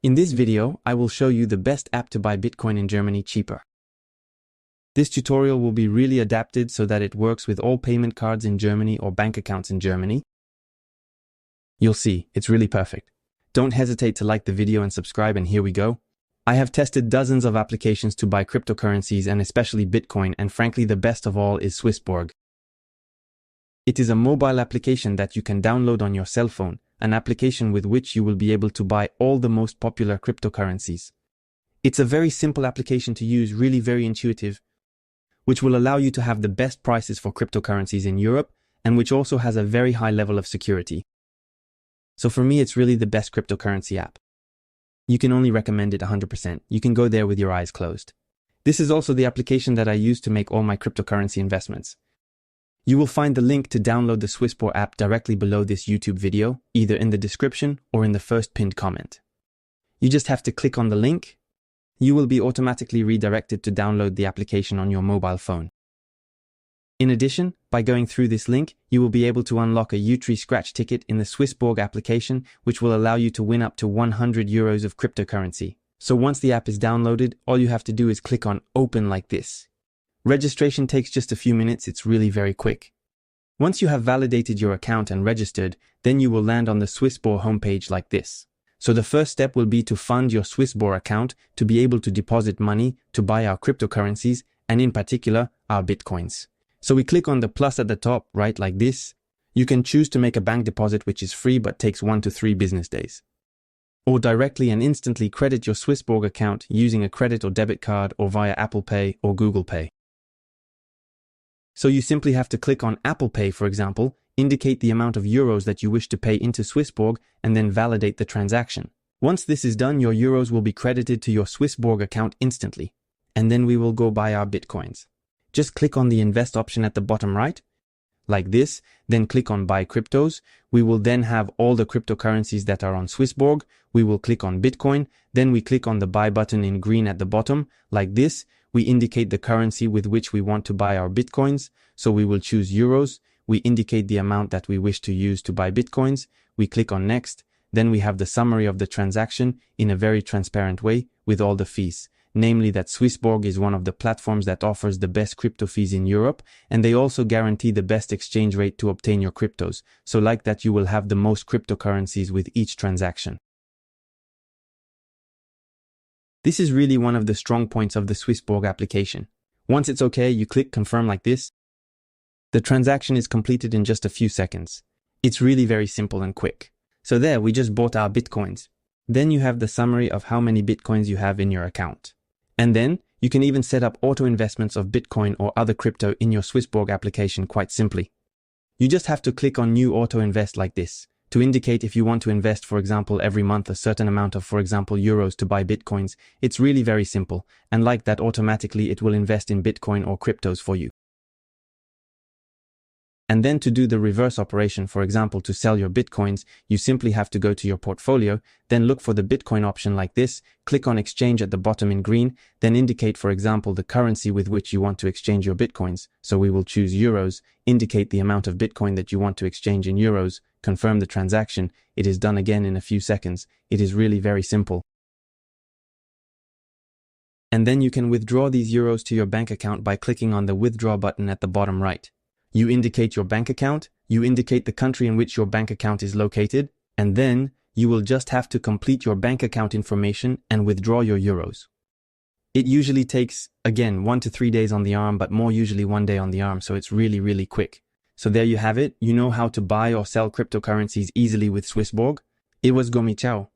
In this video, I will show you the best app to buy Bitcoin in Germany cheaper. This tutorial will be really adapted so that it works with all payment cards in Germany or bank accounts in Germany. You'll see, it's really perfect. Don't hesitate to like the video and subscribe, and here we go. I have tested dozens of applications to buy cryptocurrencies and especially Bitcoin, and frankly the best of all is Swissborg. It is a mobile application that you can download on your cell phone, an application with which you will be able to buy all the most popular cryptocurrencies. It's a very simple application to use, really very intuitive, which will allow you to have the best prices for cryptocurrencies in Europe, and which also has a very high level of security. So for me, it's really the best cryptocurrency app. You can only recommend it 100%. You can go there with your eyes closed. This is also the application that I use to make all my cryptocurrency investments. You will find the link to download the Swissborg app directly below this YouTube video, either in the description or in the first pinned comment. You just have to click on the link. You will be automatically redirected to download the application on your mobile phone. In addition, by going through this link, you will be able to unlock a Utree scratch ticket in the Swissborg application, which will allow you to win up to 100 euros of cryptocurrency. So once the app is downloaded, all you have to do is click on Open like this. Registration takes just a few minutes, it's really very quick. Once you have validated your account and registered, then you will land on the Swissborg homepage like this. So the first step will be to fund your Swissborg account to be able to deposit money to buy our cryptocurrencies, and in particular, our Bitcoins. So we click on the plus at the top right like this. You can choose to make a bank deposit, which is free but takes 1 to 3 business days. Or directly and instantly credit your Swissborg account using a credit or debit card or via Apple Pay or Google Pay. So you simply have to click on Apple Pay, for example, indicate the amount of euros that you wish to pay into Swissborg, and then validate the transaction. Once this is done, your euros will be credited to your Swissborg account instantly. And then we will go buy our Bitcoins. Just click on the invest option at the bottom right, like this, then click on buy cryptos. We will then have all the cryptocurrencies that are on Swissborg. We will click on Bitcoin, then we click on the buy button in green at the bottom, like this. We indicate the currency with which we want to buy our Bitcoins, so we will choose euros. We indicate the amount that we wish to use to buy Bitcoins. We click on next, then we have the summary of the transaction in a very transparent way with all the fees. Namely that Swissborg is one of the platforms that offers the best crypto fees in Europe, and they also guarantee the best exchange rate to obtain your cryptos, so like that you will have the most cryptocurrencies with each transaction. This is really one of the strong points of the Swissborg application. Once it's okay, you click confirm like this. The transaction is completed in just a few seconds. It's really very simple and quick. So there, we just bought our Bitcoins. Then you have the summary of how many Bitcoins you have in your account. And then you can even set up auto investments of Bitcoin or other crypto in your Swissborg application quite simply. You just have to click on new auto invest like this to indicate if you want to invest, for example, every month a certain amount of, for example, euros to buy Bitcoins. It's really very simple, and like that automatically it will invest in Bitcoin or cryptos for you. And then to do the reverse operation, for example, to sell your Bitcoins, you simply have to go to your portfolio, then look for the Bitcoin option like this, click on exchange at the bottom in green, then indicate, for example, the currency with which you want to exchange your Bitcoins. So we will choose euros, indicate the amount of Bitcoin that you want to exchange in euros, confirm the transaction. It is done again in a few seconds. It is really very simple. And then you can withdraw these euros to your bank account by clicking on the withdraw button at the bottom right. You indicate your bank account, you indicate the country in which your bank account is located, and then you will just have to complete your bank account information and withdraw your euros. It usually takes, again, 1 to 3 days on the arm, but more usually 1 day on the arm, so it's really, really quick. So there you have it. You know how to buy or sell cryptocurrencies easily with Swissborg. It was Gomi, ciao.